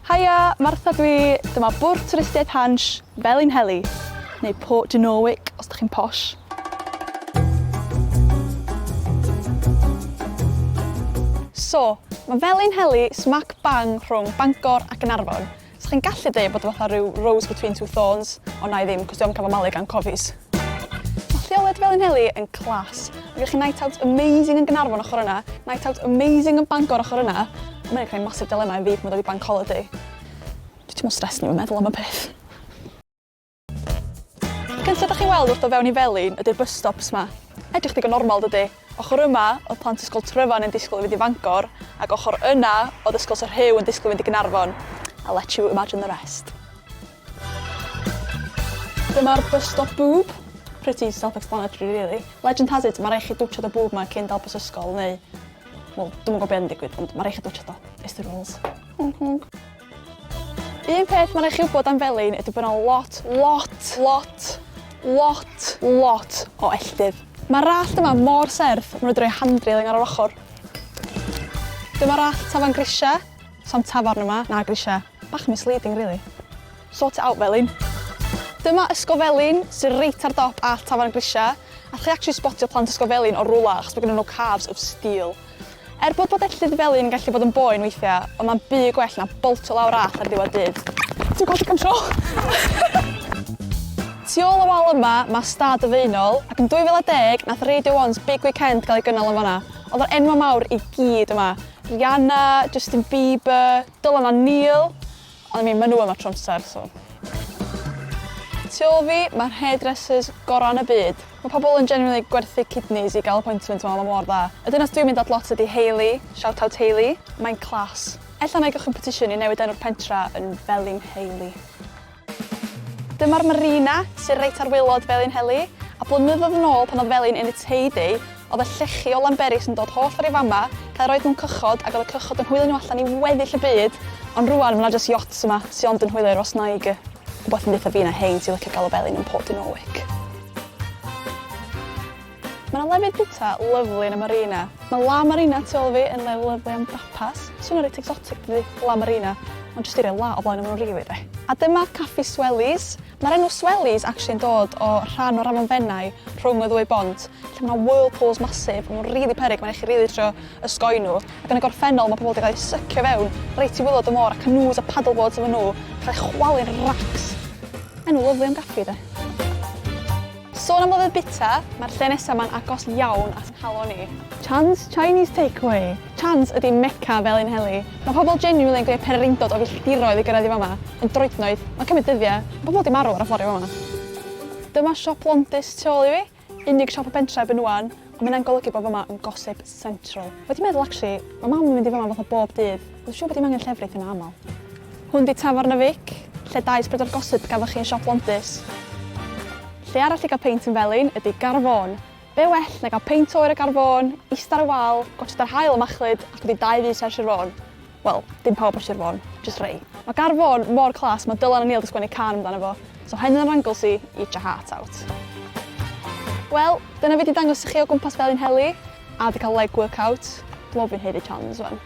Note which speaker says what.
Speaker 1: Haia, Martha dwi, dyma Bwrdd Twristiaeth Hansh, Felinheli, neu Port Dynowic os ydych chi'n posh. So, mae Felinheli smack bang rhwng Bangor ac Garddfon. So chi'n gallu dweud bod o fatha rhyw rose between two thorns, ond na i ddim, cos dwi'n cael fy malu gan cofis. Mae lleoliad Felinheli yn clas. Mae gennych chi night out amazing yn Garddfon ochr yna, night out amazing yn Bangor ochr yna. Mae'n creu massive dilemma i fi pan dod i bank holiday. Dwi ti'n mwyn stres ni yn meddwl am y peth. Cyntaf ydych chi'n weld wrth o fewn i Felin ydy'r bus stops yma. Edrych digon normal dydy. Ochr yma oedd plant ysgol Tryfan yn disgwyl i fynd i Fangor, ac ochr yna oedd ysgol Sîr Fôn yn disgwyl i fynd i Garddfon. I'll let you imagine the rest. Dyma'r bus stop boob. Pretty self-explanatory, really. Legend has it, mae rai chi dwtsiad y boob yma cyn dal bus ysgol, neu... Wel, dwi'n gwybod beth yn digwydd, ond mae rai chi dwtsiad o. It's the rules. Un peth mae rai chi wybod am Felin ydy bod yna lot o elldydd. Mae'r rallt yma mor serth, maen nhw'n droi hand-railing ar yr ochr. Dyma'r rallt tafarn grisiau. Sam tafarn yma, na grisiau. Bach misleading, really. Sort it out, Felin. Dyma ysgol Felin, sy'n reit ar dop at tafarn grisiau. A chi actually spotio plant ysgol Felin o rwla, achos mae gen nhw calves of steel. Bod elldydd Felin yn gallu bod yn boen weithiau, ond mae'n byd gwell na boltio lawr allt ar ddiwedd dydd. Dwi'n gweld digon tro! Tu ôl y wal yma, mae stad y Feinol, ac yn 2010 nath Radio 1's Big Weekend gael ei gynnal yn fan'na. Oedd yr enwau mawr i gyd yma. Rihanna, Justin Bieber, Dyma Martha, ond mae nhw yma tro amser, so. Tu ôl fi, mae'r hairdressers gorau yn y byd. Mae pobl yn genuinely gwerthu kidneys i gael appointment yma mor dda. Y dynas dwi'n mynd at lot ydi Hayley, shout out Hayley. Mae'n clas. Ella na i gychwyn petition i newid enw'r pentra yn Felinheli. Dyma'r marina sy'n reit ar waelod Felinheli, a blynyddoedd yn ôl pan oedd Felin in its heyday, oedd y llechi o Lamberis yn dod holl ar ei fama, cael roed nhw'n cychod ac oedd y cychod yn hwylio nhw allan i weddill y byd, ond rwan mae yna jyst yachts yma sy'n ond yn hwylio i'r wasnaig. Rhywbeth yn dweud fi na hein sy'n licio gael o Felin yn Port Dynowic. Mae yna lefydd bita lyflu yn y marina. Mae La Marina tu ôl fi yn le lyflu am gwmpas. Swn reit exotic dydi, La Marina, ond jyst i'r la o blaen am nhw'n rili de. A dyma caffi Swellies. Mae'r enw Swellies actually yn dod o rhan o'r afon rhwng y ddwy bont, lle mae yna whirlpools masif, maen nhw'n rili peryg, mae'n eich rili trio ysgoi nhw. Ac yn y gorffennol mae pobl wedi cael eu sycio fewn reit i wylod y môr, a canoes a paddleboards efo nhw, cael eu chwalu'n racks. Enw lyflu am gaffi de. Sôn am lefydd bita, mae'r lle nesaf ma'n agos iawn at halo ni. Chan's Chinese Takeaway. Chan's ydi Mecca Felinheli. Mae pobl genuinely yn gwneud pererindod o filltiroedd i gyrraedd i fama, yn droednoedd, mae'n cymryd dyddiau, mae pobl wedi marw ar y ffordd i fama. Dyma siop Londis tu ôl i fi, unig siop o pentra ebyn wan, ond mae'n golygu bod fama yn gossip central. Wedi meddwl, actually, mae mam yn mynd i fama fatha bob dydd, dwi'n siŵr bod dim angen llefrith yn aml. Hwn di tafarn y Fic, lle daes bryd o'r gossip gafo chi yn siop Londis. Lle arall i gael peint yn Felin ydy Garddfon. Be well na gael peint oer y Garddfon, ista ar y wal, gwatchad ar hael y machlud ac wedi 2 fus ar Sîr Fôn. Wel, dim pawb ar Sîr Fôn, just rei. Mae Garddfon mor clas, mae Dylan a Neil wedi sgwennu can amdano fo, so hyn yn yr Anglesey, eat your heart out. Wel, dyna fi wedi dangos i chi o gwmpas Felinheli, a wedi cael leg workout. Dwi'n meddwl fi'n heiddi chans, wan.